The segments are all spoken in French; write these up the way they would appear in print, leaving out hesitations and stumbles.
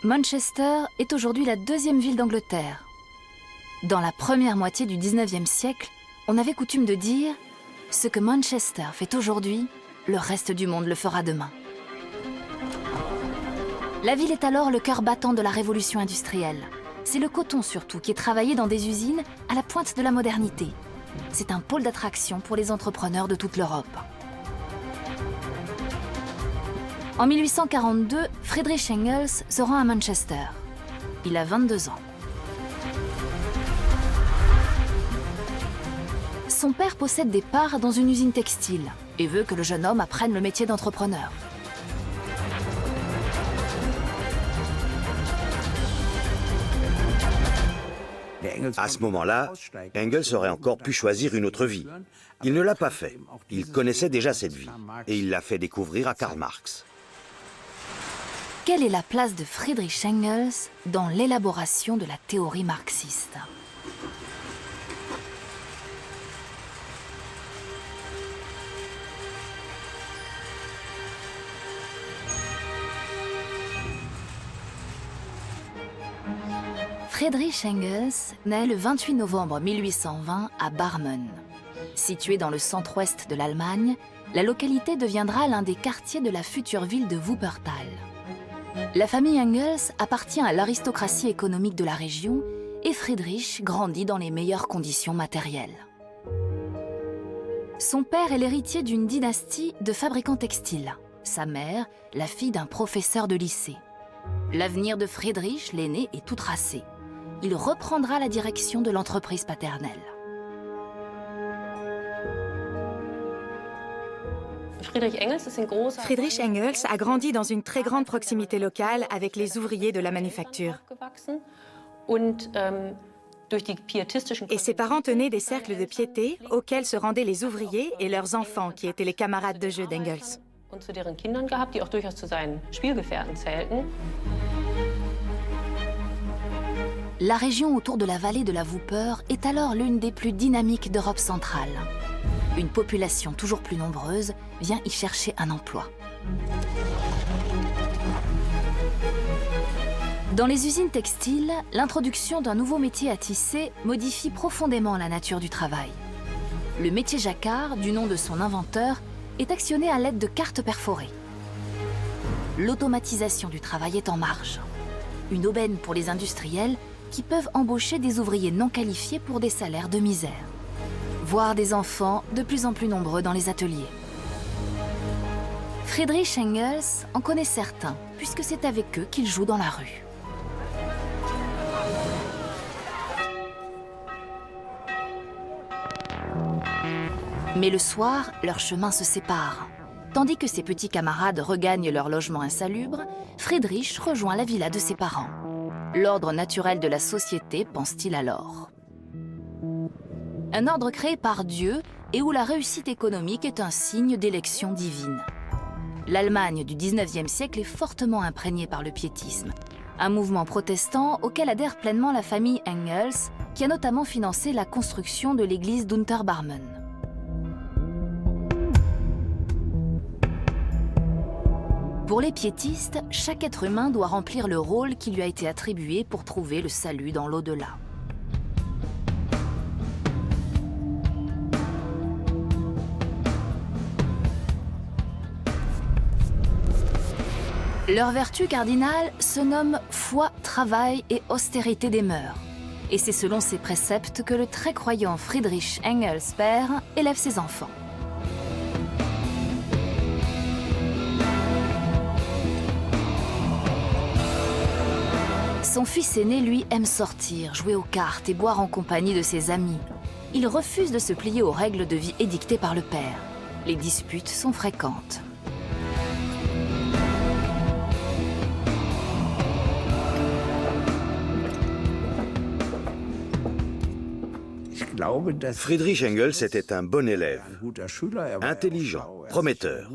Manchester est aujourd'hui la deuxième ville d'Angleterre. Dans la première moitié du 19e siècle, on avait coutume de dire « Ce que Manchester fait aujourd'hui, le reste du monde le fera demain ». La ville est alors le cœur battant de la révolution industrielle. C'est le coton surtout qui est travaillé dans des usines à la pointe de la modernité. C'est un pôle d'attraction pour les entrepreneurs de toute l'Europe. En 1842, Friedrich Engels se rend à Manchester. Il a 22 ans. Son père possède des parts dans une usine textile et veut que le jeune homme apprenne le métier d'entrepreneur. À ce moment-là, Engels aurait encore pu choisir une autre vie. Il ne l'a pas fait. Il connaissait déjà cette vie et il l'a fait découvrir à Karl Marx. Quelle est la place de Friedrich Engels dans l'élaboration de la théorie marxiste ? Friedrich Engels naît le 28 novembre 1820 à Barmen. Située dans le centre-ouest de l'Allemagne, la localité deviendra l'un des quartiers de la future ville de Wuppertal. La famille Engels appartient à l'aristocratie économique de la région et Friedrich grandit dans les meilleures conditions matérielles. Son père est l'héritier d'une dynastie de fabricants textiles. Sa mère, la fille d'un professeur de lycée. L'avenir de Friedrich, l'aîné, est tout tracé. Il reprendra la direction de l'entreprise paternelle. Friedrich Engels a grandi dans une très grande proximité locale avec les ouvriers de la manufacture. Et ses parents tenaient des cercles de piété auxquels se rendaient les ouvriers et leurs enfants qui étaient les camarades de jeu d'Engels. La région autour de la vallée de la Wupper est alors l'une des plus dynamiques d'Europe centrale. Une population toujours plus nombreuse vient y chercher un emploi. Dans les usines textiles, l'introduction d'un nouveau métier à tisser modifie profondément la nature du travail. Le métier jacquard, du nom de son inventeur, est actionné à l'aide de cartes perforées. L'automatisation du travail est en marche. Une aubaine pour les industriels qui peuvent embaucher des ouvriers non qualifiés pour des salaires de misère. Voire des enfants de plus en plus nombreux dans les ateliers. Friedrich Engels en connaît certains, puisque c'est avec eux qu'il joue dans la rue. Mais le soir, leurs chemins se séparent. Tandis que ses petits camarades regagnent leur logement insalubre, Friedrich rejoint la villa de ses parents. L'ordre naturel de la société, pense-t-il alors. Un ordre créé par Dieu et où la réussite économique est un signe d'élection divine. L'Allemagne du 19e siècle est fortement imprégnée par le piétisme, un mouvement protestant auquel adhère pleinement la famille Engels, qui a notamment financé la construction de l'église d'Unterbarmen. Pour les piétistes, chaque être humain doit remplir le rôle qui lui a été attribué pour trouver le salut dans l'au-delà. Leur vertu cardinale se nomme foi, travail et austérité des mœurs. Et c'est selon ces préceptes que le très croyant Friedrich Engels père élève ses enfants. Son fils aîné, lui, aime sortir, jouer aux cartes et boire en compagnie de ses amis. Il refuse de se plier aux règles de vie édictées par le père. Les disputes sont fréquentes. Friedrich Engels était un bon élève, intelligent, prometteur.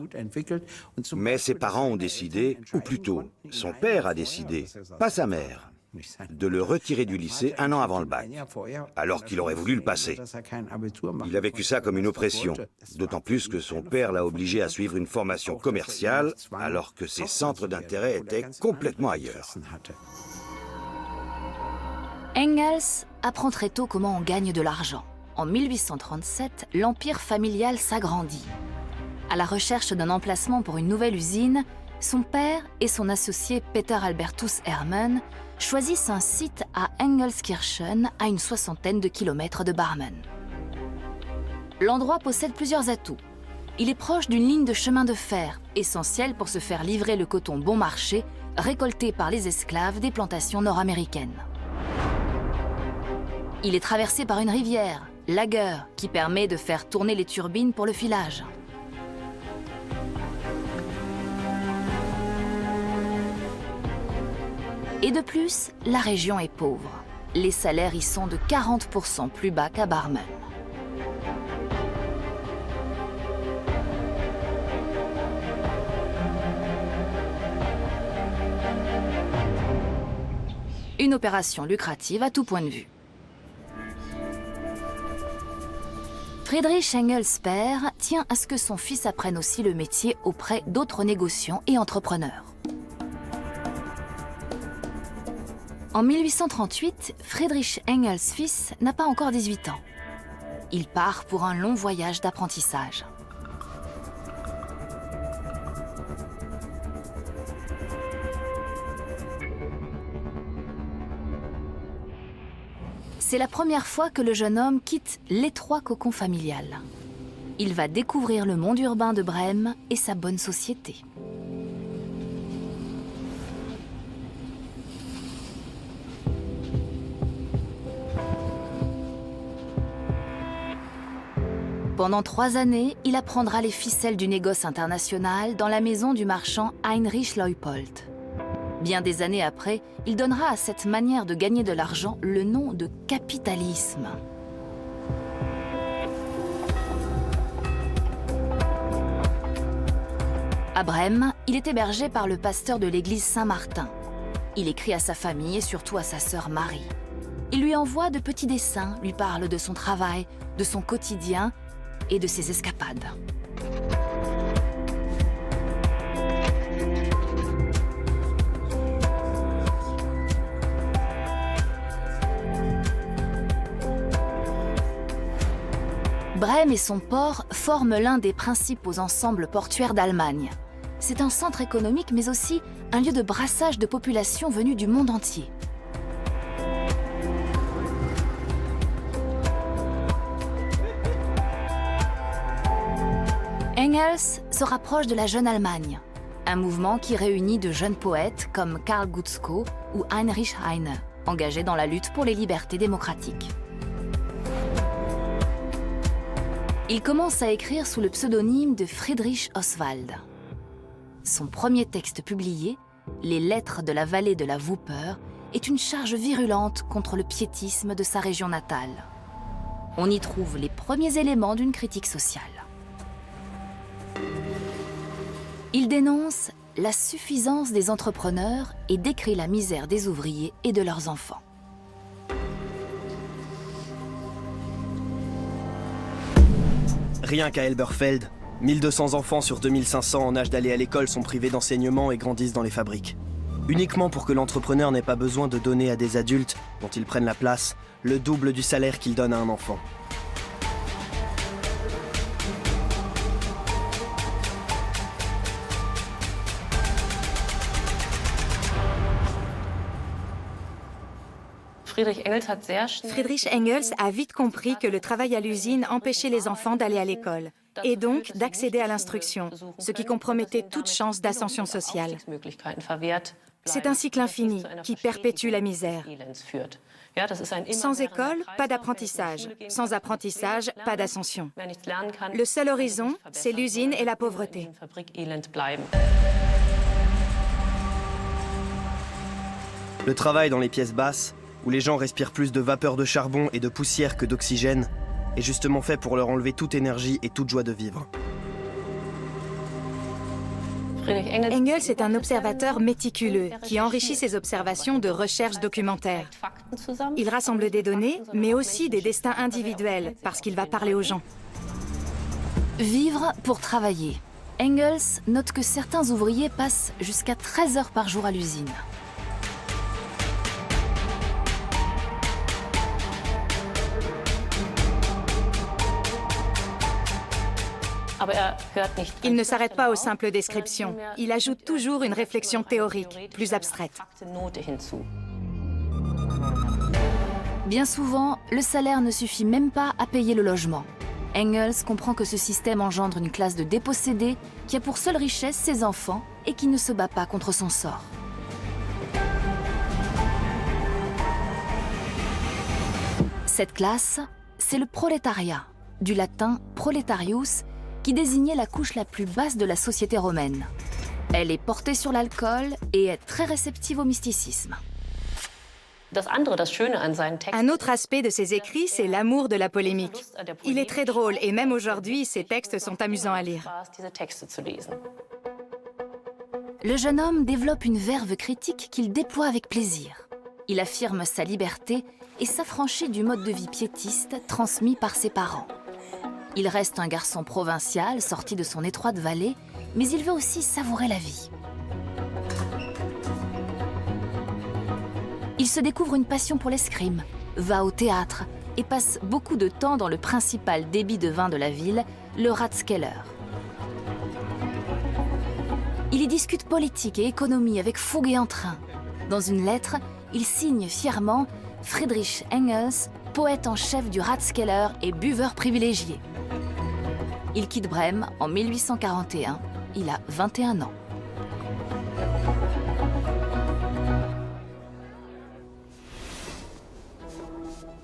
Mais ses parents ont décidé, ou plutôt, son père a décidé, pas sa mère, de le retirer du lycée un an avant le bac, alors qu'il aurait voulu le passer. Il a vécu ça comme une oppression, d'autant plus que son père l'a obligé à suivre une formation commerciale, alors que ses centres d'intérêt étaient complètement ailleurs. Engels apprend très tôt comment on gagne de l'argent. En 1837, l'empire familial s'agrandit. À la recherche d'un emplacement pour une nouvelle usine, son père et son associé Peter Albertus Hermann choisissent un site à Engelskirchen, à une 60aine de kilomètres de Barmen. L'endroit possède plusieurs atouts. Il est proche d'une ligne de chemin de fer, essentielle pour se faire livrer le coton bon marché, récolté par les esclaves des plantations nord-américaines. Il est traversé par une rivière, l'Ager, qui permet de faire tourner les turbines pour le filage. Et de plus, la région est pauvre. Les salaires y sont de 40% plus bas qu'à Barmen. Une opération lucrative à tout point de vue. Friedrich Engels père tient à ce que son fils apprenne aussi le métier auprès d'autres négociants et entrepreneurs. En 1838, Friedrich Engels fils n'a pas encore 18 ans. Il part pour un long voyage d'apprentissage. C'est la première fois que le jeune homme quitte l'étroit cocon familial. Il va découvrir le monde urbain de Brême et sa bonne société. Pendant 3 années, il apprendra les ficelles du négoce international dans la maison du marchand Heinrich Leupold. Bien des années après, il donnera à cette manière de gagner de l'argent le nom de capitalisme. À Brême, il est hébergé par le pasteur de l'église Saint-Martin. Il écrit à sa famille et surtout à sa sœur Marie. Il lui envoie de petits dessins, lui parle de son travail, de son quotidien et de ses escapades. Brême et son port forment l'un des principaux ensembles portuaires d'Allemagne. C'est un centre économique, mais aussi un lieu de brassage de populations venues du monde entier. Engels se rapproche de la Jeune Allemagne, un mouvement qui réunit de jeunes poètes comme Karl Gutzkow ou Heinrich Heine, engagés dans la lutte pour les libertés démocratiques. Il commence à écrire sous le pseudonyme de Friedrich Oswald. Son premier texte publié, Les Lettres de la vallée de la Wupper, est une charge virulente contre le piétisme de sa région natale. On y trouve les premiers éléments d'une critique sociale. Il dénonce la suffisance des entrepreneurs et décrit la misère des ouvriers et de leurs enfants. Rien qu'à Elberfeld, 1200 enfants sur 2500 en âge d'aller à l'école sont privés d'enseignement et grandissent dans les fabriques. Uniquement pour que l'entrepreneur n'ait pas besoin de donner à des adultes, dont ils prennent la place, le double du salaire qu'il donne à un enfant. Friedrich Engels a vite compris que le travail à l'usine empêchait les enfants d'aller à l'école et donc d'accéder à l'instruction, ce qui compromettait toute chance d'ascension sociale. C'est un cycle infini qui perpétue la misère. Sans école, pas d'apprentissage. Sans apprentissage, pas d'ascension. Le seul horizon, c'est l'usine et la pauvreté. Le travail dans les pièces basses, où les gens respirent plus de vapeur de charbon et de poussière que d'oxygène, est justement fait pour leur enlever toute énergie et toute joie de vivre. Engels est un observateur méticuleux qui enrichit ses observations de recherches documentaires. Il rassemble des données, mais aussi des destins individuels, parce qu'il va parler aux gens. Vivre pour travailler. Engels note que certains ouvriers passent jusqu'à 13 heures par jour à l'usine. Il ne s'arrête pas aux simples descriptions. Il ajoute toujours une réflexion théorique, plus abstraite. Bien souvent, le salaire ne suffit même pas à payer le logement. Engels comprend que ce système engendre une classe de dépossédés qui a pour seule richesse ses enfants et qui ne se bat pas contre son sort. Cette classe, c'est le prolétariat, du latin proletarius, qui désignait la couche la plus basse de la société romaine. Elle est portée sur l'alcool et est très réceptive au mysticisme. Un autre aspect de ses écrits, c'est l'amour de la polémique. Il est très drôle et même aujourd'hui, ses textes sont amusants à lire. Le jeune homme développe une verve critique qu'il déploie avec plaisir. Il affirme sa liberté et s'affranchit du mode de vie piétiste transmis par ses parents. Il reste un garçon provincial sorti de son étroite vallée, mais il veut aussi savourer la vie. Il se découvre une passion pour l'escrime, va au théâtre et passe beaucoup de temps dans le principal débit de vin de la ville, le Rathskeller. Il y discute politique et économie avec fougue et entrain. Dans une lettre, il signe fièrement « Friedrich Engels, poète en chef du Rathskeller et buveur privilégié ». Il quitte Brême en 1841, il a 21 ans.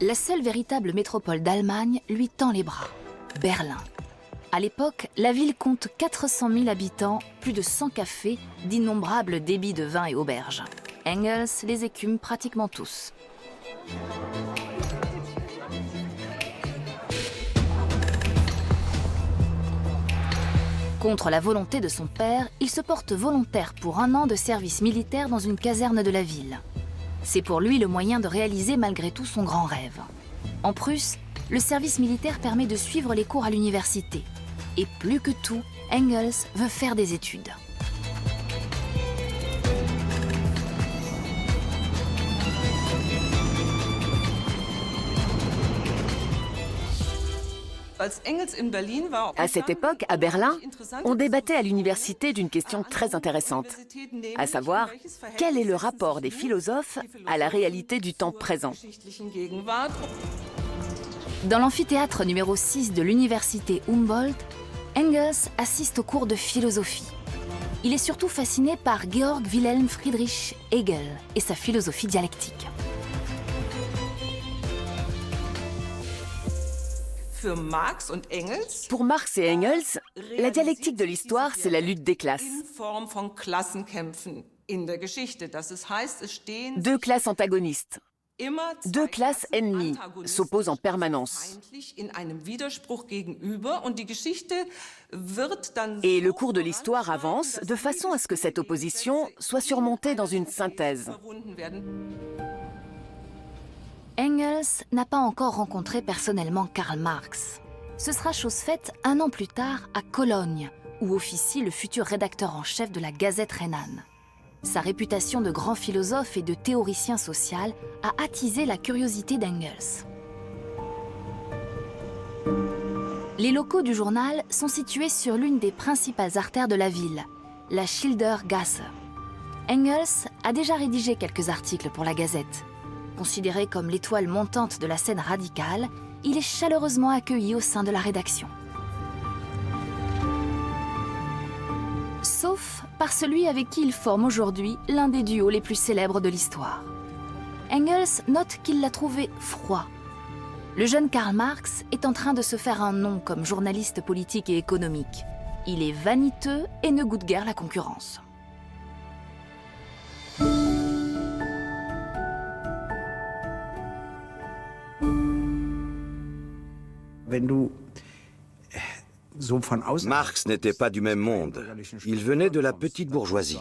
La seule véritable métropole d'Allemagne lui tend les bras, Berlin. À l'époque, la ville compte 400 000 habitants, plus de 100 cafés, d'innombrables débits de vin et auberges. Engels les écume pratiquement tous. Contre la volonté de son père, il se porte volontaire pour 1 an de service militaire dans une caserne de la ville. C'est pour lui le moyen de réaliser malgré tout son grand rêve. En Prusse, le service militaire permet de suivre les cours à l'université. Et plus que tout, Engels veut faire des études. À cette époque, à Berlin, on débattait à l'université d'une question très intéressante, à savoir, quel est le rapport des philosophes à la réalité du temps présent? Dans l'amphithéâtre numéro 6 de l'université Humboldt, Engels assiste aux cours de philosophie. Il est surtout fasciné par Georg Wilhelm Friedrich Hegel et sa philosophie dialectique. Pour Marx et Engels, la dialectique de l'histoire, c'est la lutte des classes. Deux classes antagonistes, deux classes ennemies s'opposent en permanence. Et le cours de l'histoire avance de façon à ce que cette opposition soit surmontée dans une synthèse. Engels n'a pas encore rencontré personnellement Karl Marx. Ce sera chose faite 1 an plus tard à Cologne, où officie le futur rédacteur en chef de la Gazette rhénane. Sa réputation de grand philosophe et de théoricien social a attisé la curiosité d'Engels. Les locaux du journal sont situés sur l'une des principales artères de la ville, la Schildergasse. Engels a déjà rédigé quelques articles pour la Gazette. Considéré comme l'étoile montante de la scène radicale, il est chaleureusement accueilli au sein de la rédaction. Sauf par celui avec qui il forme aujourd'hui l'un des duos les plus célèbres de l'histoire. Engels note qu'il l'a trouvé froid. Le jeune Karl Marx est en train de se faire un nom comme journaliste politique et économique. Il est vaniteux et ne goûte guère la concurrence. Marx n'était pas du même monde. Il venait de la petite bourgeoisie.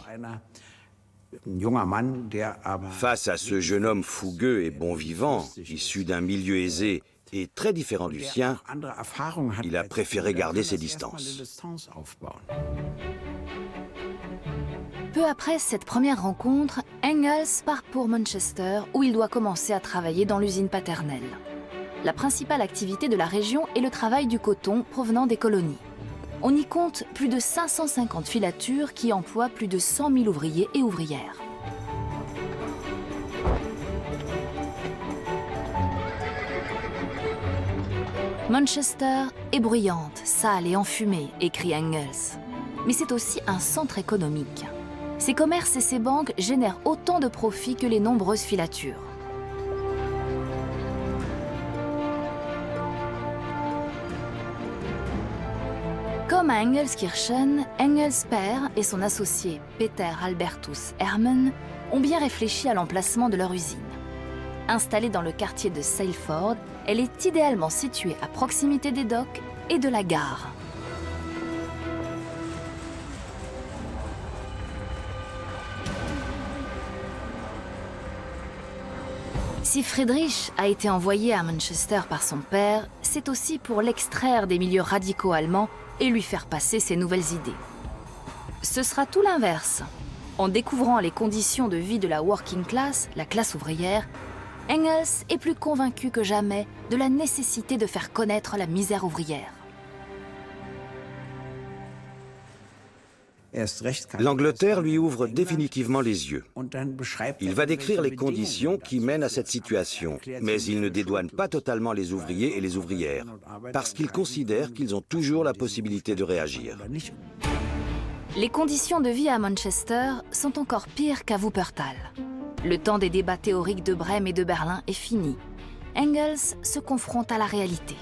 Face à ce jeune homme fougueux et bon vivant, issu d'un milieu aisé et très différent du sien, il a préféré garder ses distances. Peu après cette première rencontre, Engels part pour Manchester où il doit commencer à travailler dans l'usine paternelle. La principale activité de la région est le travail du coton provenant des colonies. On y compte plus de 550 filatures qui emploient plus de 100 000 ouvriers et ouvrières. Manchester est bruyante, sale et enfumée, écrit Engels. Mais c'est aussi un centre économique. Ses commerces et ses banques génèrent autant de profits que les nombreuses filatures. Comme à Engelskirchen, Engels père et son associé Peter Albertus Hermann ont bien réfléchi à l'emplacement de leur usine. Installée dans le quartier de Salford, elle est idéalement située à proximité des docks et de la gare. Si Friedrich a été envoyé à Manchester par son père, c'est aussi pour l'extraire des milieux radicaux allemands et lui faire passer ses nouvelles idées. Ce sera tout l'inverse. En découvrant les conditions de vie de la working class, la classe ouvrière, Engels est plus convaincu que jamais de la nécessité de faire connaître la misère ouvrière. L'Angleterre lui ouvre définitivement les yeux. Il va décrire les conditions qui mènent à cette situation, mais il ne dédouane pas totalement les ouvriers et les ouvrières, parce qu'il considère qu'ils ont toujours la possibilité de réagir. Les conditions de vie à Manchester sont encore pires qu'à Wuppertal. Le temps des débats théoriques de Brême et de Berlin est fini. Engels se confronte à la réalité.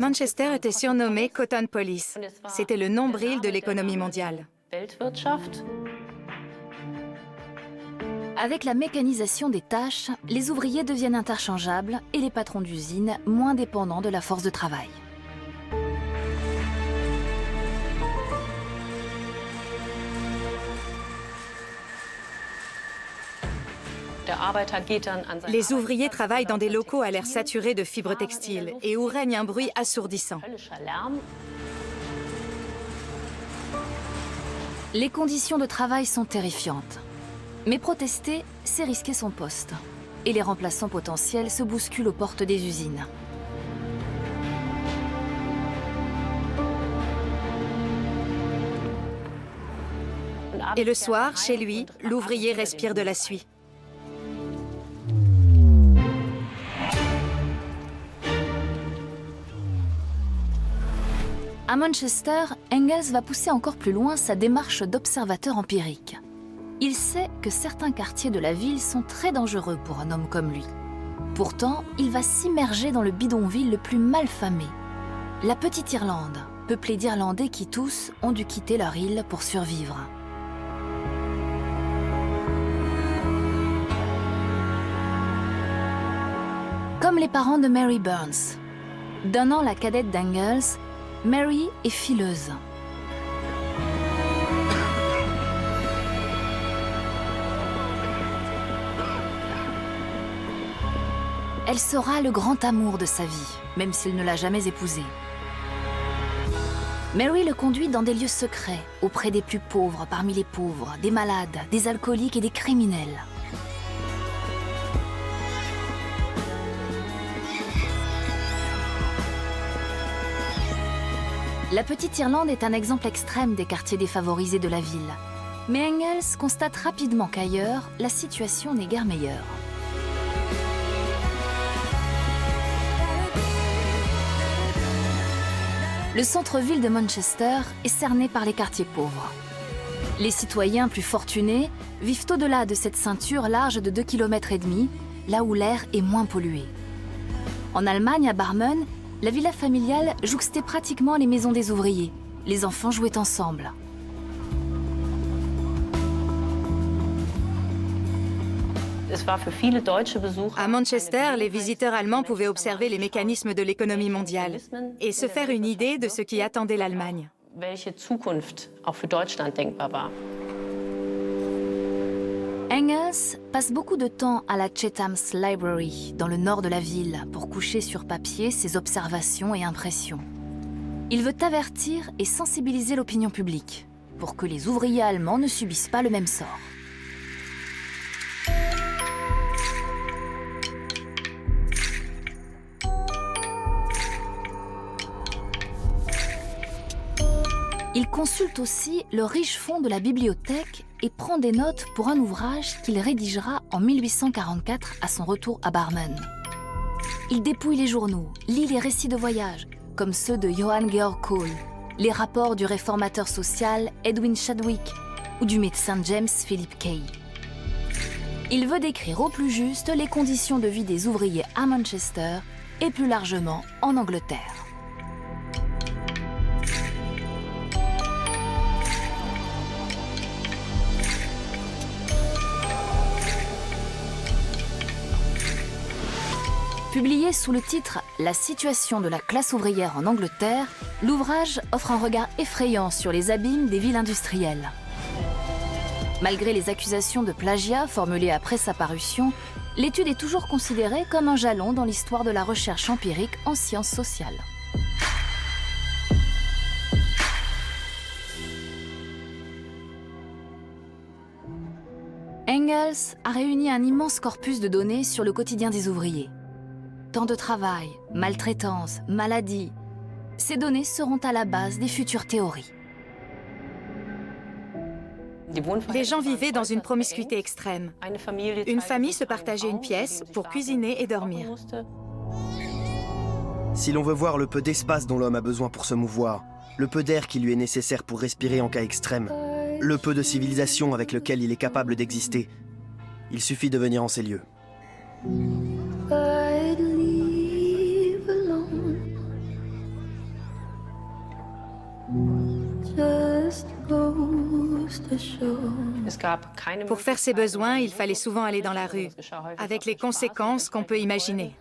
Manchester était surnommé Cotton Police. C'était le nombril de l'économie mondiale. Avec la mécanisation des tâches, les ouvriers deviennent interchangeables et les patrons d'usine moins dépendants de la force de travail. Les ouvriers travaillent dans des locaux à l'air saturé de fibres textiles et où règne un bruit assourdissant. Les conditions de travail sont terrifiantes. Mais protester, c'est risquer son poste. Et les remplaçants potentiels se bousculent aux portes des usines. Et le soir, chez lui, l'ouvrier respire de la suie. À Manchester, Engels va pousser encore plus loin sa démarche d'observateur empirique. Il sait que certains quartiers de la ville sont très dangereux pour un homme comme lui. Pourtant, il va s'immerger dans le bidonville le plus malfamé, la Petite Irlande, peuplée d'Irlandais qui tous ont dû quitter leur île pour survivre. Comme les parents de Mary Burns. D'un an la cadette d'Engels, Mary est fileuse. Elle sera le grand amour de sa vie, même s'il ne l'a jamais épousé. Mary le conduit dans des lieux secrets, auprès des plus pauvres parmi les pauvres, des malades, des alcooliques et des criminels. La Petite Irlande est un exemple extrême des quartiers défavorisés de la ville. Mais Engels constate rapidement qu'ailleurs, la situation n'est guère meilleure. Le centre-ville de Manchester est cerné par les quartiers pauvres. Les citoyens plus fortunés vivent au-delà de cette ceinture large de 2,5 km, là où l'air est moins pollué. En Allemagne, à Barmen, la villa familiale jouxtait pratiquement les maisons des ouvriers. Les enfants jouaient À Manchester, les visiteurs allemands pouvaient observer les mécanismes de l'économie mondiale et se faire une idée de ce qui attendait l'Allemagne. Engels passe beaucoup de temps à la Chetham's Library, dans le nord de la ville, pour coucher sur papier ses observations et impressions. Il veut avertir et sensibiliser l'opinion publique, pour que les ouvriers allemands ne subissent pas le même sort. Il consulte aussi le riche fonds de la bibliothèque et prend des notes pour un ouvrage qu'il rédigera en 1844 à son retour à Barmen. Il dépouille les journaux, lit les récits de voyage, comme ceux de Johann Georg Kohl, les rapports du réformateur social Edwin Chadwick ou du médecin James Philip Kay. Il veut décrire au plus juste les conditions de vie des ouvriers à Manchester et plus largement en Angleterre. Publié sous le titre « La situation de la classe ouvrière en Angleterre », l'ouvrage offre un regard effrayant sur les abîmes des villes industrielles. Malgré les accusations de plagiat formulées après sa parution, l'étude est toujours considérée comme un jalon dans l'histoire de la recherche empirique en sciences sociales. Engels a réuni un immense corpus de données sur le quotidien des ouvriers. Temps de travail, maltraitance, maladie. Ces données seront à la base des futures théories. Les gens vivaient dans une promiscuité extrême. Une famille se partageait une pièce pour cuisiner et dormir. Si l'on veut voir le peu d'espace dont l'homme a besoin pour se mouvoir, le peu d'air qui lui est nécessaire pour respirer en cas extrême, le peu de civilisation avec lequel il est capable d'exister, il suffit de venir en ces lieux. Pour faire ses besoins, il fallait souvent aller dans la rue, avec les conséquences qu'on peut imaginer.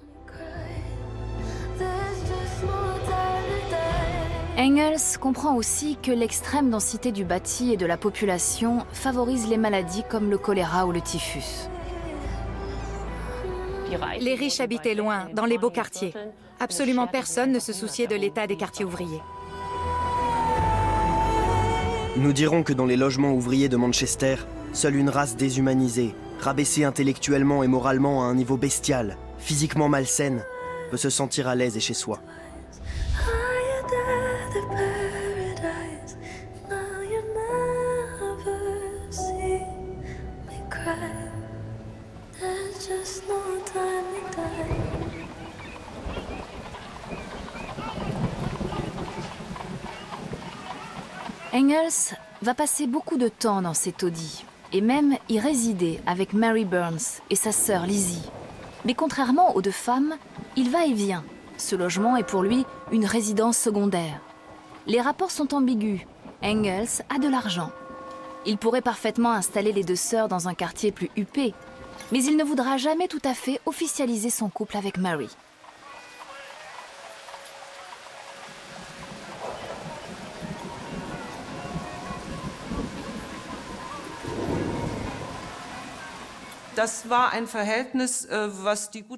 Engels comprend aussi que l'extrême densité du bâti et de la population favorise les maladies comme le choléra ou le typhus. Les riches habitaient loin, dans les beaux quartiers. Absolument personne ne se souciait de l'état des quartiers ouvriers. Nous dirons que dans les logements ouvriers de Manchester, seule une race déshumanisée, rabaissée intellectuellement et moralement à un niveau bestial, physiquement malsaine, peut se sentir à l'aise et chez soi. Engels va passer beaucoup de temps dans ces taudis et même y résider avec Mary Burns et sa sœur Lizzie. Mais contrairement aux deux femmes, il va et vient. Ce logement est pour lui une résidence secondaire. Les rapports sont ambigus. Engels a de l'argent. Il pourrait parfaitement installer les deux sœurs dans un quartier plus huppé, mais il ne voudra jamais tout à fait officialiser son couple avec Mary.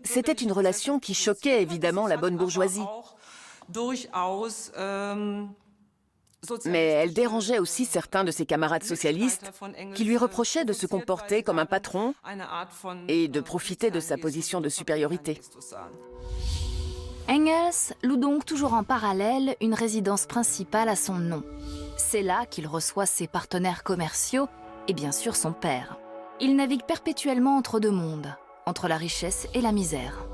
C'était une relation qui choquait évidemment la bonne bourgeoisie. Mais elle dérangeait aussi certains de ses camarades socialistes qui lui reprochaient de se comporter comme un patron et de profiter de sa position de supériorité. Engels loue donc toujours en parallèle une résidence principale à son nom. C'est là qu'il reçoit ses partenaires commerciaux et bien sûr son père. Il navigue perpétuellement entre deux mondes, entre la richesse et la misère.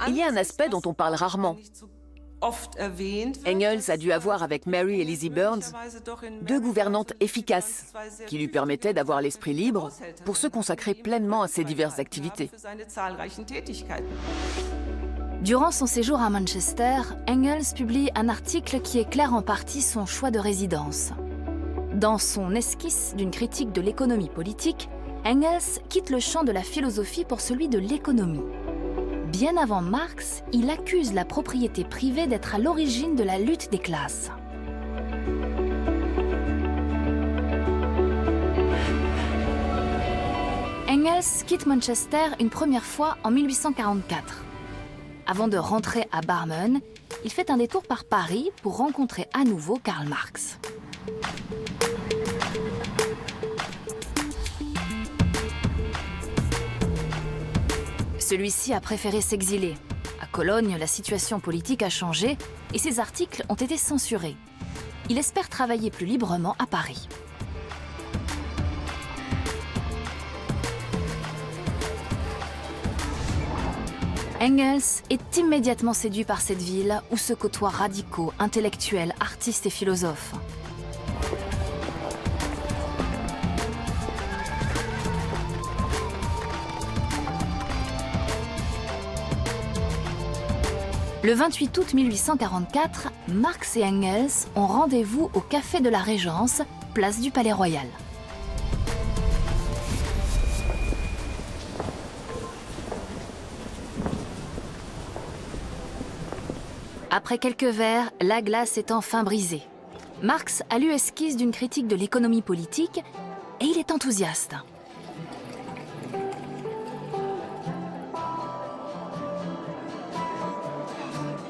Il y a un aspect dont on parle rarement. Engels a dû avoir avec Mary et Lizzie Burns deux gouvernantes efficaces qui lui permettaient d'avoir l'esprit libre pour se consacrer pleinement à ses diverses activités. Durant son séjour à Manchester, Engels publie un article qui éclaire en partie son choix de résidence. Dans son esquisse d'une critique de l'économie politique, Engels quitte le champ de la philosophie pour celui de l'économie. Bien avant Marx, il accuse la propriété privée d'être à l'origine de la lutte des classes. Engels quitte Manchester une première fois en 1844. Avant de rentrer à Barmen, il fait un détour par Paris pour rencontrer à nouveau Karl Marx. Celui-ci a préféré s'exiler. À Cologne, la situation politique a changé et ses articles ont été censurés. Il espère travailler plus librement à Paris. Engels est immédiatement séduit par cette ville où se côtoient radicaux, intellectuels, artistes et philosophes. Le 28 août 1844, Marx et Engels ont rendez-vous au Café de la Régence, place du Palais Royal. Après quelques verres, la glace est enfin brisée. Marx a lu esquisse d'une critique de l'économie politique et il est enthousiaste.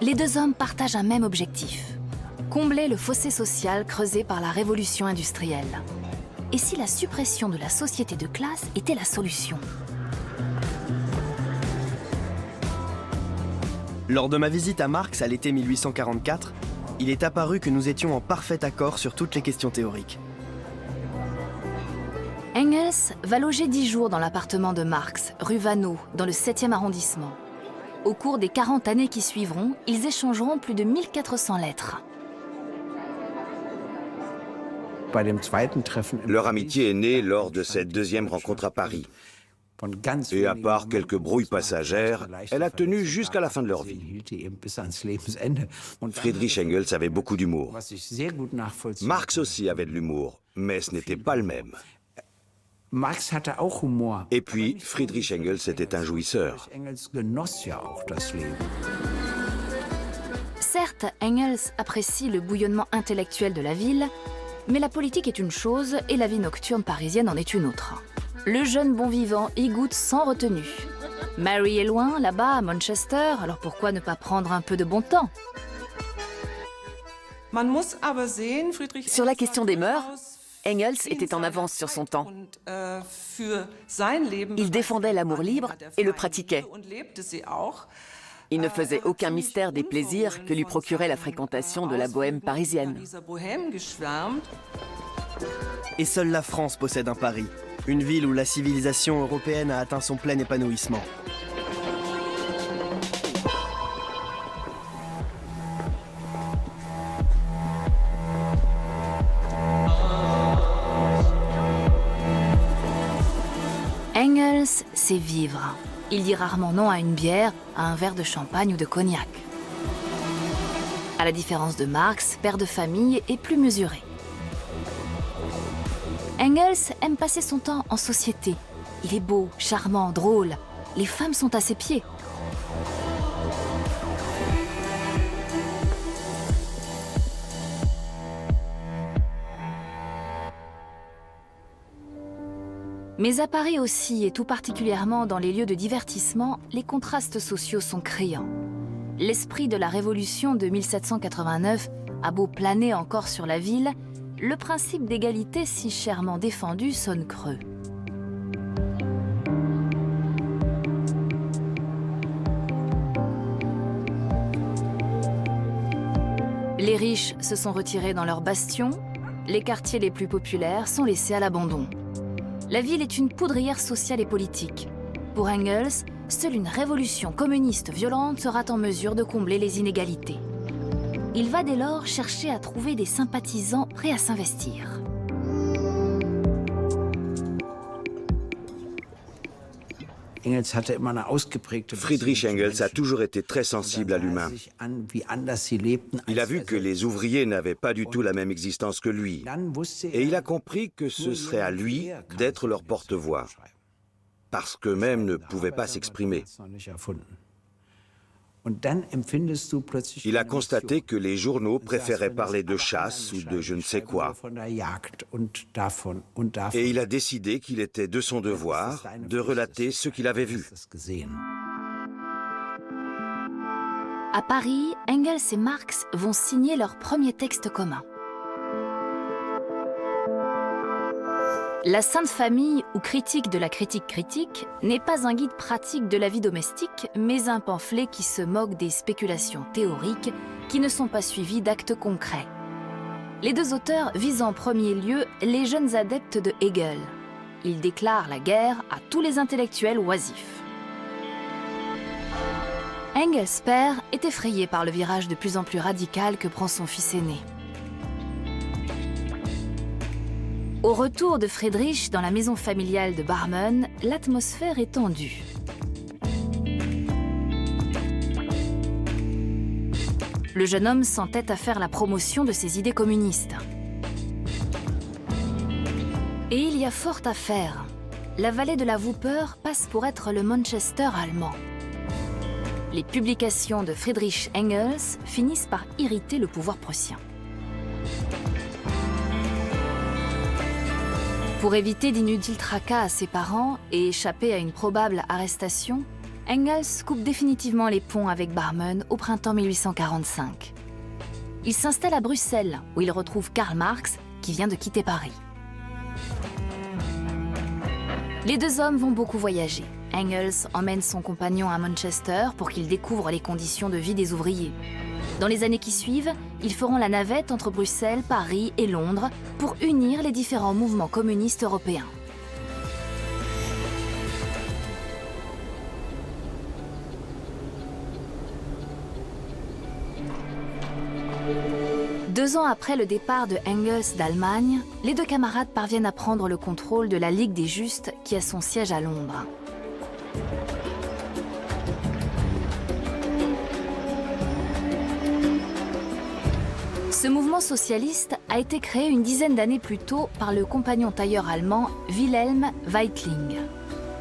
Les deux hommes partagent un même objectif, combler le fossé social creusé par la révolution industrielle. Et si la suppression de la société de classe était la solution ? Lors de ma visite à Marx à l'été 1844, il est apparu que nous étions en parfait accord sur toutes les questions théoriques. Engels va loger 10 jours dans l'appartement de Marx, rue Vaneau, dans le 7e arrondissement. Au cours des 40 années qui suivront, ils échangeront plus de 1400 lettres. Leur amitié est née lors de cette deuxième rencontre à Paris. Et à part quelques brouilles passagères, elle a tenu jusqu'à la fin de leur vie. Friedrich Engels avait beaucoup d'humour. Marx aussi avait de l'humour, mais ce n'était pas le même. Et puis, Friedrich Engels était un jouisseur. Certes, Engels apprécie le bouillonnement intellectuel de la ville, mais la politique est une chose et la vie nocturne parisienne en est une autre. Le jeune bon vivant y goûte sans retenue. Mary est loin, là-bas, à Manchester, alors pourquoi ne pas prendre un peu de bon temps ? Sur la question des mœurs, Engels était en avance sur son temps. Il défendait l'amour libre et le pratiquait. Il ne faisait aucun mystère des plaisirs que lui procurait la fréquentation de la bohème parisienne. Et seule la France possède un Paris, une ville où la civilisation européenne a atteint son plein épanouissement. Engels sait vivre. Il dit rarement non à une bière, à un verre de champagne ou de cognac. À la différence de Marx, père de famille et plus mesuré. Engels aime passer son temps en société. Il est beau, charmant, drôle. Les femmes sont à ses pieds. Mais à Paris aussi, et tout particulièrement dans les lieux de divertissement, les contrastes sociaux sont criants. L'esprit de la Révolution de 1789 a beau planer encore sur la ville, le principe d'égalité si chèrement défendu sonne creux. Les riches se sont retirés dans leurs bastions, les quartiers les plus populaires sont laissés à l'abandon. La ville est une poudrière sociale et politique. Pour Engels, seule une révolution communiste violente sera en mesure de combler les inégalités. Il va dès lors chercher à trouver des sympathisants prêts à s'investir. Friedrich Engels a toujours été très sensible à l'humain. Il a vu que les ouvriers n'avaient pas du tout la même existence que lui. Et il a compris que ce serait à lui d'être leur porte-voix, parce qu'eux-mêmes ne pouvaient pas s'exprimer. Il a constaté que les journaux préféraient parler de chasse ou de je ne sais quoi. Et il a décidé qu'il était de son devoir de relater ce qu'il avait vu. À Paris, Engels et Marx vont signer leur premier texte commun. La Sainte Famille, ou critique de la critique critique, n'est pas un guide pratique de la vie domestique, mais un pamphlet qui se moque des spéculations théoriques qui ne sont pas suivies d'actes concrets. Les deux auteurs visent en premier lieu les jeunes adeptes de Hegel. Ils déclarent la guerre à tous les intellectuels oisifs. Engels père est effrayé par le virage de plus en plus radical que prend son fils aîné. Au retour de Friedrich dans la maison familiale de Barmen, l'atmosphère est tendue. Le jeune homme s'entête à faire la promotion de ses idées communistes. Et il y a fort à faire. La vallée de la Wupper passe pour être le Manchester allemand. Les publications de Friedrich Engels finissent par irriter le pouvoir prussien. Pour éviter d'inutiles tracas à ses parents et échapper à une probable arrestation, Engels coupe définitivement les ponts avec Barmen au printemps 1845. Il s'installe à Bruxelles, où il retrouve Karl Marx, qui vient de quitter Paris. Les deux hommes vont beaucoup voyager. Engels emmène son compagnon à Manchester pour qu'il découvre les conditions de vie des ouvriers. Dans les années qui suivent, ils feront la navette entre Bruxelles, Paris et Londres pour unir les différents mouvements communistes européens. Deux ans après le départ de Engels d'Allemagne, les deux camarades parviennent à prendre le contrôle de la Ligue des Justes qui a son siège à Londres. Ce mouvement socialiste a été créé une dizaine d'années plus tôt par le compagnon tailleur allemand Wilhelm Weitling.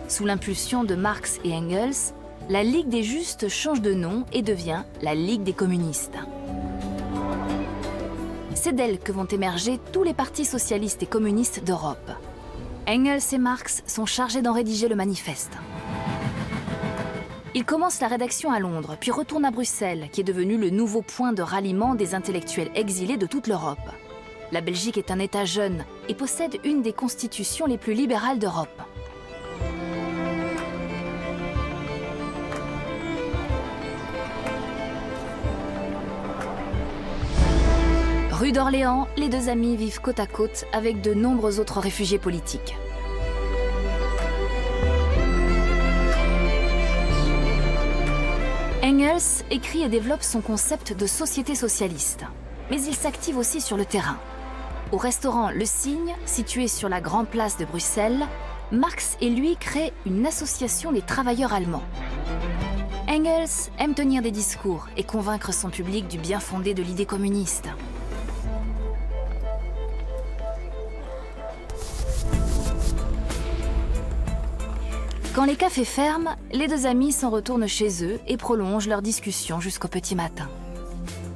Sous l'impulsion de Marx et Engels, la Ligue des Justes change de nom et devient la Ligue des communistes. C'est d'elle que vont émerger tous les partis socialistes et communistes d'Europe. Engels et Marx sont chargés d'en rédiger le manifeste. Il commence la rédaction à Londres, puis retourne à Bruxelles, qui est devenu le nouveau point de ralliement des intellectuels exilés de toute l'Europe. La Belgique est un État jeune et possède une des constitutions les plus libérales d'Europe. Rue d'Orléans, les deux amis vivent côte à côte avec de nombreux autres réfugiés politiques. Engels écrit et développe son concept de société socialiste, mais il s'active aussi sur le terrain. Au restaurant Le Cygne, situé sur la Grande Place de Bruxelles, Marx et lui créent une association des travailleurs allemands. Engels aime tenir des discours et convaincre son public du bien fondé de l'idée communiste. Quand les cafés ferment, les deux amis s'en retournent chez eux et prolongent leur discussion jusqu'au petit matin.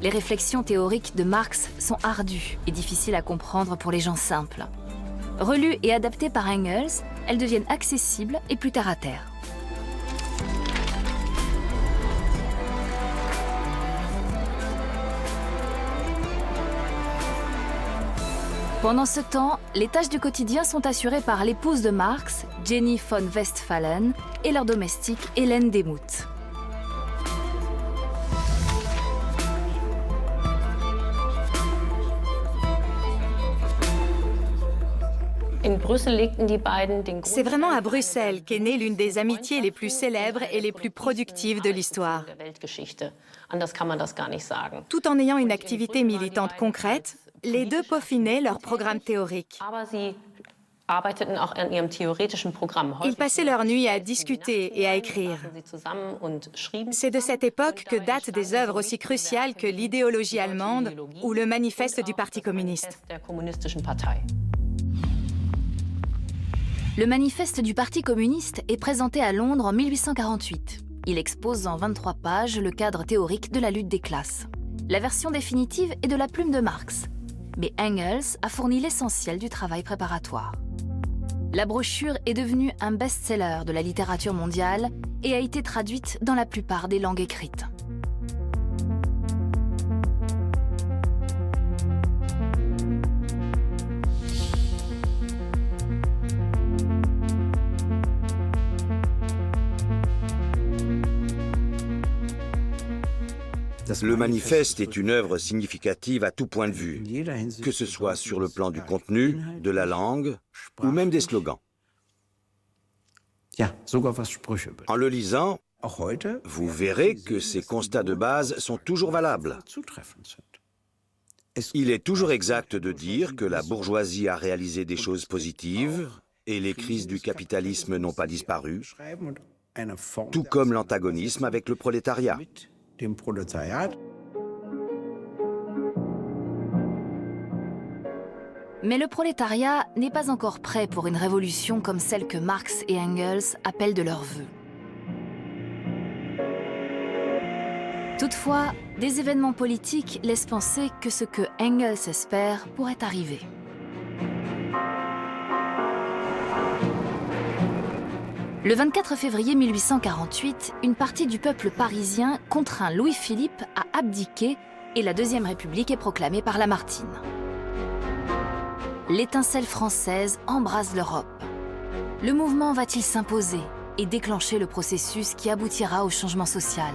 Les réflexions théoriques de Marx sont ardues et difficiles à comprendre pour les gens simples. Relues et adaptées par Engels, elles deviennent accessibles et plus terre à terre. Pendant ce temps, les tâches du quotidien sont assurées par l'épouse de Marx, Jenny von Westphalen, et leur domestique Hélène Demuth. C'est vraiment à Bruxelles qu'est née l'une des amitiés les plus célèbres et les plus productives de l'histoire. Tout en ayant une activité militante concrète, les deux peaufinaient leur programme théorique. Ils passaient leur nuit à discuter et à écrire. C'est de cette époque que datent des œuvres aussi cruciales que l'idéologie allemande ou le manifeste du Parti communiste. Le manifeste du Parti communiste est présenté à Londres en 1848. Il expose en 23 pages le cadre théorique de la lutte des classes. La version définitive est de la plume de Marx, mais Engels a fourni l'essentiel du travail préparatoire. La brochure est devenue un best-seller de la littérature mondiale et a été traduite dans la plupart des langues écrites. Le manifeste est une œuvre significative à tout point de vue, que ce soit sur le plan du contenu, de la langue ou même des slogans. En le lisant, vous verrez que ces constats de base sont toujours valables. Il est toujours exact de dire que la bourgeoisie a réalisé des choses positives et les crises du capitalisme n'ont pas disparu, tout comme l'antagonisme avec le prolétariat. Mais le prolétariat n'est pas encore prêt pour une révolution comme celle que Marx et Engels appellent de leur vœu. Toutefois, des événements politiques laissent penser que ce que Engels espère pourrait arriver. Le 24 février 1848, une partie du peuple parisien contraint Louis-Philippe à abdiquer et la Deuxième République est proclamée par Lamartine. L'étincelle française embrase l'Europe. Le mouvement va-t-il s'imposer et déclencher le processus qui aboutira au changement social ?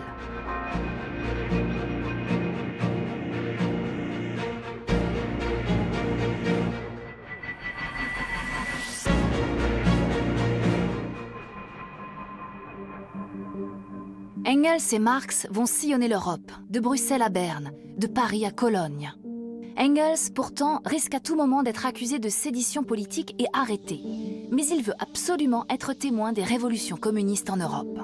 Engels et Marx vont sillonner l'Europe, de Bruxelles à Berne, de Paris à Cologne. Engels, pourtant, risque à tout moment d'être accusé de sédition politique et arrêté. Mais il veut absolument être témoin des révolutions communistes en Europe.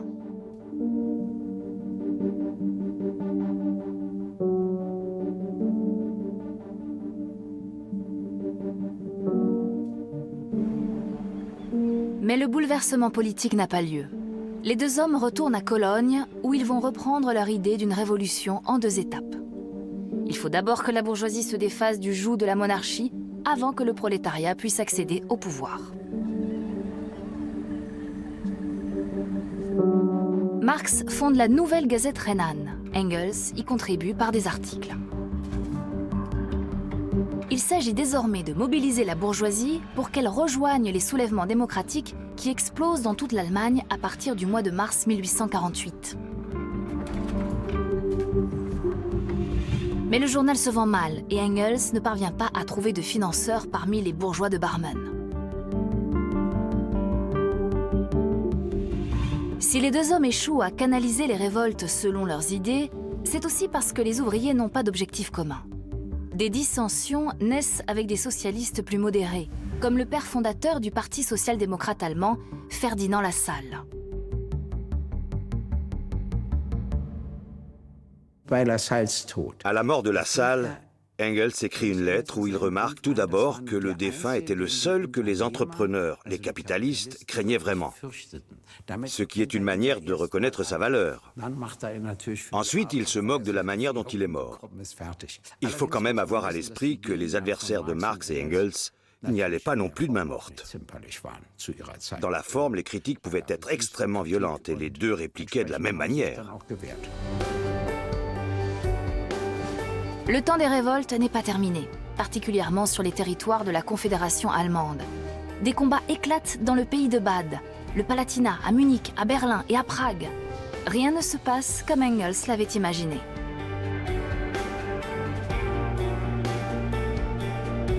Mais le bouleversement politique n'a pas lieu. Les deux hommes retournent à Cologne, où ils vont reprendre leur idée d'une révolution en 2 étapes. Il faut d'abord que la bourgeoisie se défasse du joug de la monarchie avant que le prolétariat puisse accéder au pouvoir. Marx fonde la Nouvelle Gazette rhénane. Engels y contribue par des articles. Il s'agit désormais de mobiliser la bourgeoisie pour qu'elle rejoigne les soulèvements démocratiques qui explosent dans toute l'Allemagne à partir du mois de mars 1848. Mais le journal se vend mal et Engels ne parvient pas à trouver de financeurs parmi les bourgeois de Barmen. Si les deux hommes échouent à canaliser les révoltes selon leurs idées, c'est aussi parce que les ouvriers n'ont pas d'objectif commun. Des dissensions naissent avec des socialistes plus modérés, comme le père fondateur du Parti social-démocrate allemand, Ferdinand Lassalle. À la mort de Lassalle, Engels écrit une lettre où il remarque tout d'abord que le défunt était le seul que les entrepreneurs, les capitalistes, craignaient vraiment, ce qui est une manière de reconnaître sa valeur. Ensuite, il se moque de la manière dont il est mort. Il faut quand même avoir à l'esprit que les adversaires de Marx et Engels n'y allaient pas non plus de main morte. Dans la forme, les critiques pouvaient être extrêmement violentes et les deux répliquaient de la même manière. Le temps des révoltes n'est pas terminé, particulièrement sur les territoires de la Confédération allemande. Des combats éclatent dans le pays de Bade, le Palatinat, à Munich, à Berlin et à Prague. Rien ne se passe comme Engels l'avait imaginé.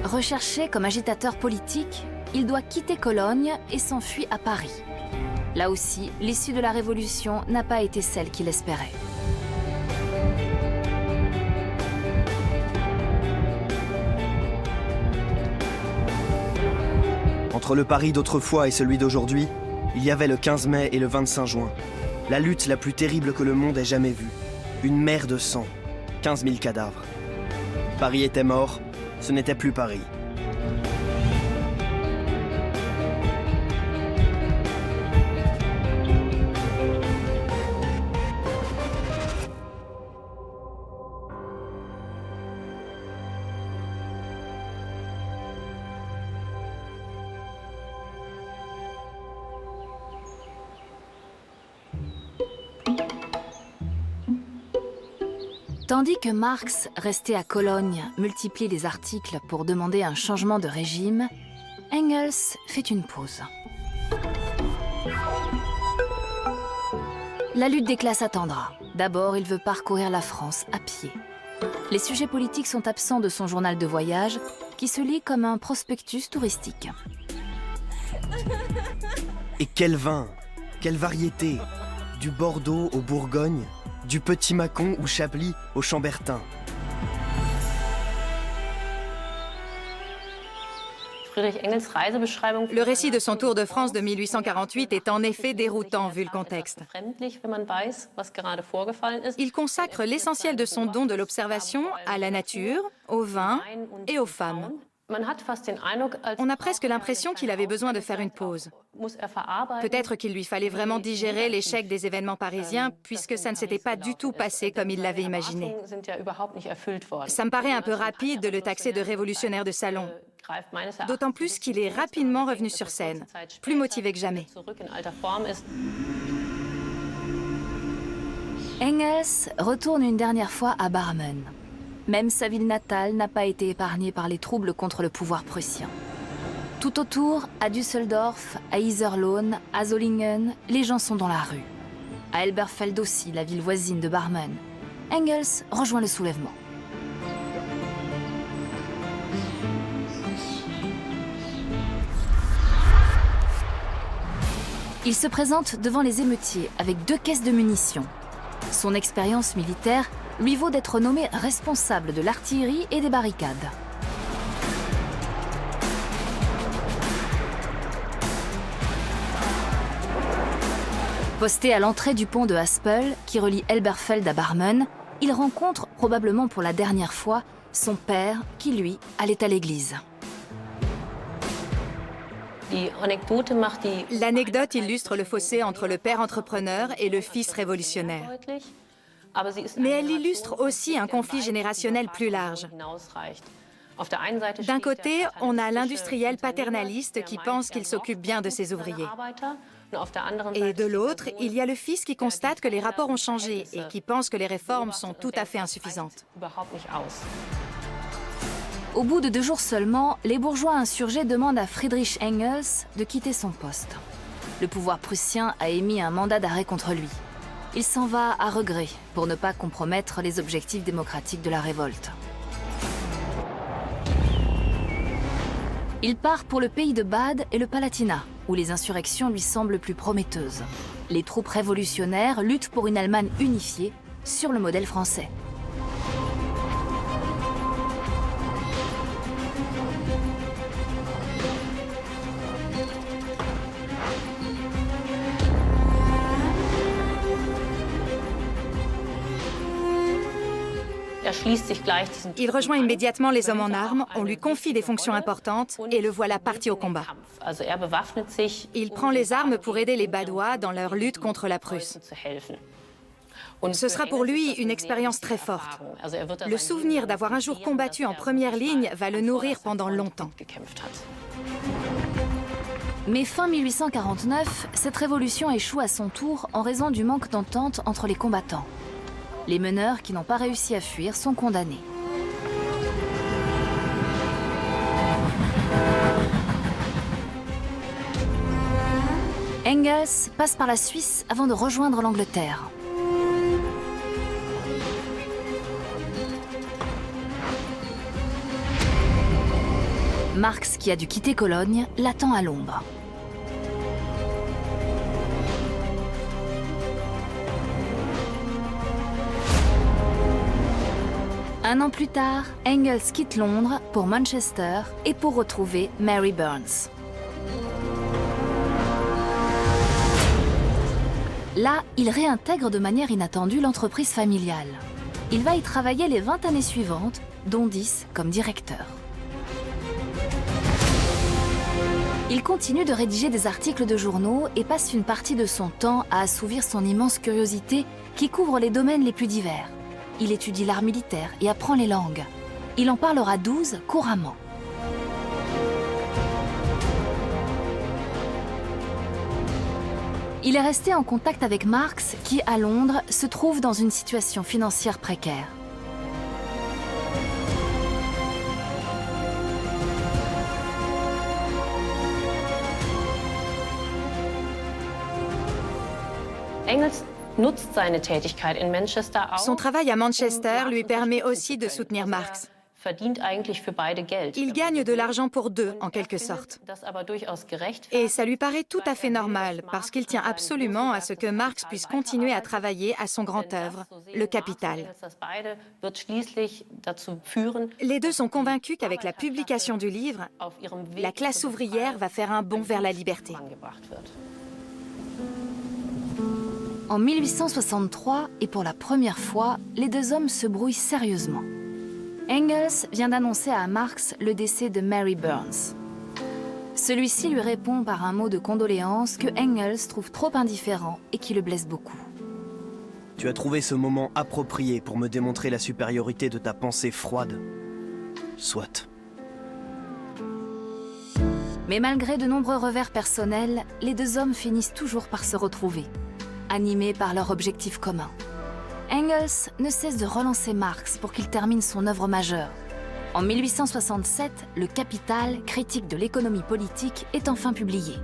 Recherché comme agitateur politique, il doit quitter Cologne et s'enfuit à Paris. Là aussi, l'issue de la Révolution n'a pas été celle qu'il espérait. Entre Entre le Paris d'autrefois et celui d'aujourd'hui, il y avait le 15 mai et le 25 juin. La lutte la plus terrible que le monde ait jamais vue. Une mer de sang, 15 000 cadavres. Paris était mort, ce n'était plus Paris. Tandis que Marx, resté à Cologne, multiplie les articles pour demander un changement de régime, Engels fait une pause. La lutte des classes attendra. D'abord, il veut parcourir la France à pied. Les sujets politiques sont absents de son journal de voyage, qui se lit comme un prospectus touristique. Et quel vin, quelle variété! Du Bordeaux au Bourgogne, du Petit Mâcon ou Chablis au Chambertin. Le récit de son Tour de France de 1848 est en effet déroutant vu le contexte. Il consacre l'essentiel de son don de l'observation à la nature, au vin et aux femmes. On a presque l'impression qu'il avait besoin de faire une pause. Peut-être qu'il lui fallait vraiment digérer l'échec des événements parisiens, puisque ça ne s'était pas du tout passé comme il l'avait imaginé. Ça me paraît un peu rapide de le taxer de révolutionnaire de salon, d'autant plus qu'il est rapidement revenu sur scène, plus motivé que jamais. Engels retourne une dernière fois à Barmen. Même sa ville natale n'a pas été épargnée par les troubles contre le pouvoir prussien. Tout autour, à Düsseldorf, à Iserlohn, à Solingen, les gens sont dans la rue. À Elberfeld aussi, la ville voisine de Barmen, Engels rejoint le soulèvement. Il se présente devant les émeutiers avec 2 caisses de munitions. Son expérience militaire lui vaut d'être nommé responsable de l'artillerie et des barricades. Posté à l'entrée du pont de Haspel, qui relie Elberfeld à Barmen, il rencontre, probablement pour la dernière fois, son père, qui lui, allait à l'église. L'anecdote illustre le fossé entre le père entrepreneur et le fils révolutionnaire. Mais elle illustre aussi un conflit générationnel plus large. D'un côté, on a l'industriel paternaliste qui pense qu'il s'occupe bien de ses ouvriers. Et de l'autre, il y a le fils qui constate que les rapports ont changé et qui pense que les réformes sont tout à fait insuffisantes. Au bout de 2 jours seulement, les bourgeois insurgés demandent à Friedrich Engels de quitter son poste. Le pouvoir prussien a émis un mandat d'arrêt contre lui. Il s'en va à regret pour ne pas compromettre les objectifs démocratiques de la révolte. Il part pour le pays de Bade et le Palatinat, où les insurrections lui semblent plus prometteuses. Les troupes révolutionnaires luttent pour une Allemagne unifiée sur le modèle français. Il rejoint immédiatement les hommes en armes, on lui confie des fonctions importantes et le voilà parti au combat. Il prend les armes pour aider les Badois dans leur lutte contre la Prusse. Ce sera pour lui une expérience très forte. Le souvenir d'avoir un jour combattu en première ligne va le nourrir pendant longtemps. Mais fin 1849, cette révolution échoue à son tour en raison du manque d'entente entre les combattants. Les meneurs qui n'ont pas réussi à fuir sont condamnés. Engels passe par la Suisse avant de rejoindre l'Angleterre. Marx, qui a dû quitter Cologne, l'attend à l'ombre. Un an plus tard, Engels quitte Londres pour Manchester et pour retrouver Mary Burns. Là, il réintègre de manière inattendue l'entreprise familiale. Il va y travailler les 20 années suivantes, dont 10 comme directeur. Il continue de rédiger des articles de journaux et passe une partie de son temps à assouvir son immense curiosité qui couvre les domaines les plus divers. Il étudie l'art militaire et apprend les langues. Il en parlera 12 couramment. Il est resté en contact avec Marx qui, à Londres, se trouve dans une situation financière précaire. Son travail à Manchester lui permet aussi de soutenir Marx. Il gagne de l'argent pour deux, en quelque sorte. Et ça lui paraît tout à fait normal, parce qu'il tient absolument à ce que Marx puisse continuer à travailler à son grand œuvre, le Capital. Les deux sont convaincus qu'avec la publication du livre, la classe ouvrière va faire un bond vers la liberté. En 1863, et pour la première fois, les deux hommes se brouillent sérieusement. Engels vient d'annoncer à Marx le décès de Mary Burns. Celui-ci lui répond par un mot de condoléance que Engels trouve trop indifférent et qui le blesse beaucoup. Tu as trouvé ce moment approprié pour me démontrer la supériorité de ta pensée froide. Soit. Mais malgré de nombreux revers personnels, les deux hommes finissent toujours par se retrouver, animés par leur objectif commun. Engels ne cesse de relancer Marx pour qu'il termine son œuvre majeure. En 1867, le Capital, critique de l'économie politique, est enfin publié.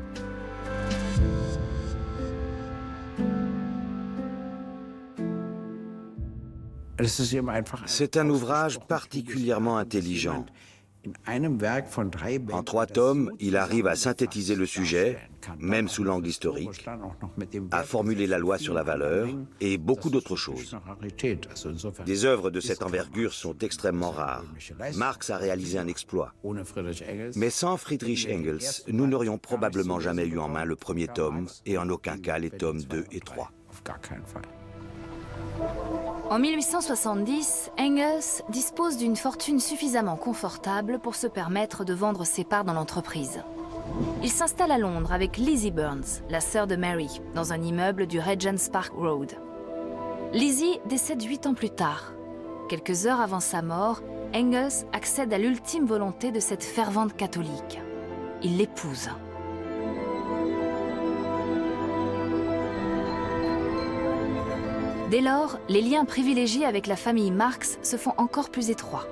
C'est un ouvrage particulièrement intelligent. En 3 tomes, il arrive à synthétiser le sujet, même sous l'angle historique, à formuler la loi sur la valeur et beaucoup d'autres choses. Des œuvres de cette envergure sont extrêmement rares. Marx a réalisé un exploit. Mais sans Friedrich Engels, nous n'aurions probablement jamais eu en main le premier tome et en aucun cas les tomes 2 et 3. En 1870, Engels dispose d'une fortune suffisamment confortable pour se permettre de vendre ses parts dans l'entreprise. Il s'installe à Londres avec Lizzie Burns, la sœur de Mary, dans un immeuble du Regent's Park Road. Lizzie décède 8 ans plus tard. Quelques heures avant sa mort, Engels accède à l'ultime volonté de cette fervente catholique. Il l'épouse. Dès lors, les liens privilégiés avec la famille Marx se font encore plus étroits.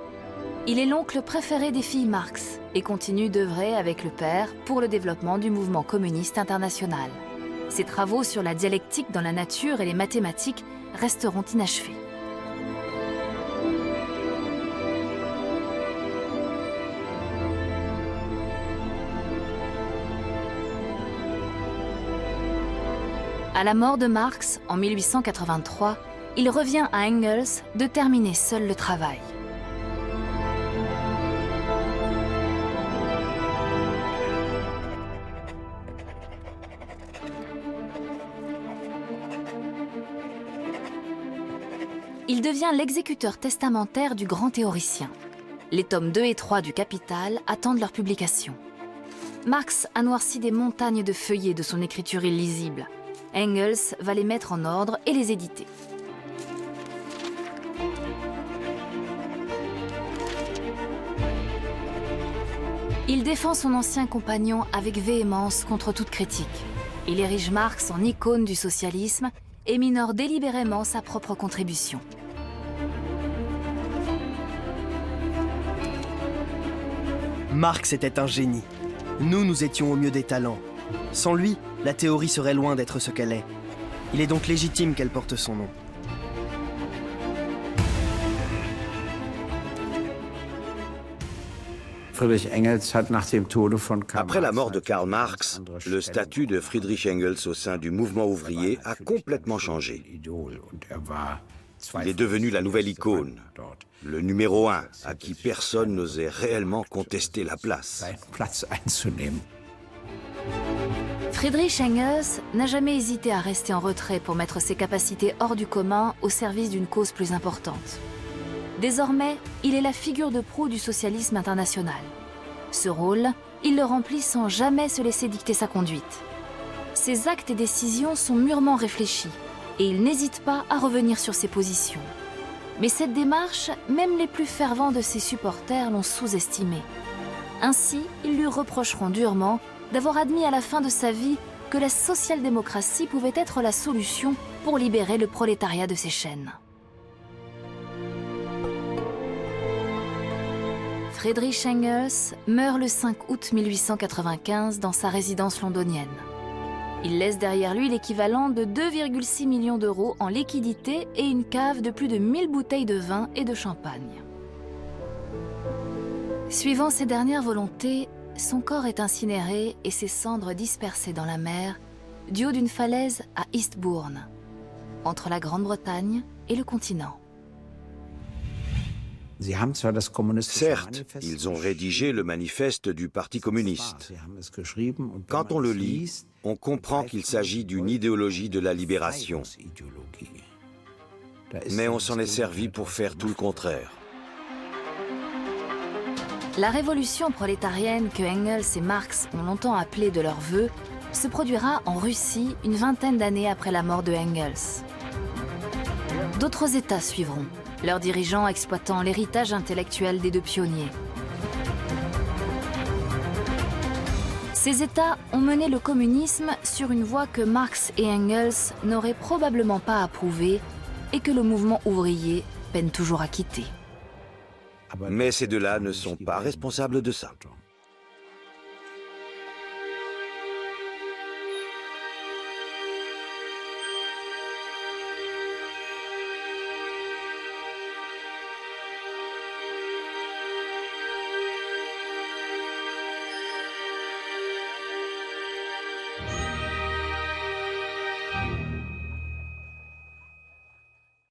Il est l'oncle préféré des filles Marx et continue d'œuvrer avec le père pour le développement du mouvement communiste international. Ses travaux sur la dialectique dans la nature et les mathématiques resteront inachevés. À la mort de Marx, en 1883, il revient à Engels de terminer seul le travail. Il devient l'exécuteur testamentaire du grand théoricien. Les tomes 2 et 3 du Capital attendent leur publication. Marx a noirci des montagnes de feuillets de son écriture illisible. Engels va les mettre en ordre et les éditer. Il défend son ancien compagnon avec véhémence contre toute critique. Il érige Marx en icône du socialisme et minore délibérément sa propre contribution. Marx était un génie. Nous étions au mieux des talents. Sans lui, la théorie serait loin d'être ce qu'elle est. Il est donc légitime qu'elle porte son nom. Après la mort de Karl Marx, le statut de Friedrich Engels au sein du mouvement ouvrier a complètement changé. Il est devenu la nouvelle icône, le numéro 1 à qui personne n'osait réellement contester la place. Friedrich Engels n'a jamais hésité à rester en retrait pour mettre ses capacités hors du commun au service d'une cause plus importante. Désormais, il est la figure de proue du socialisme international. Ce rôle, il le remplit sans jamais se laisser dicter sa conduite. Ses actes et décisions sont mûrement réfléchis et il n'hésite pas à revenir sur ses positions. Mais cette démarche, même les plus fervents de ses supporters l'ont sous-estimée. Ainsi, ils lui reprocheront durement d'avoir admis à la fin de sa vie que la social-démocratie pouvait être la solution pour libérer le prolétariat de ses chaînes. Friedrich Engels meurt le 5 août 1895 dans sa résidence londonienne. Il laisse derrière lui l'équivalent de 2,6 millions d'euros en liquidités et une cave de plus de 1000 bouteilles de vin et de champagne. Suivant ses dernières volontés, son corps est incinéré et ses cendres dispersées dans la mer, du haut d'une falaise à Eastbourne, entre la Grande-Bretagne et le continent. Certes, ils ont rédigé le manifeste du Parti communiste. Quand on le lit, on comprend qu'il s'agit d'une idéologie de la libération. Mais on s'en est servi pour faire tout le contraire. La révolution prolétarienne que Engels et Marx ont longtemps appelée de leur vœu se produira en Russie une vingtaine d'années après la mort de Engels. D'autres États suivront, leurs dirigeants exploitant l'héritage intellectuel des deux pionniers. Ces États ont mené le communisme sur une voie que Marx et Engels n'auraient probablement pas approuvée et que le mouvement ouvrier peine toujours à quitter. Mais ces deux-là ne sont pas responsables de ça.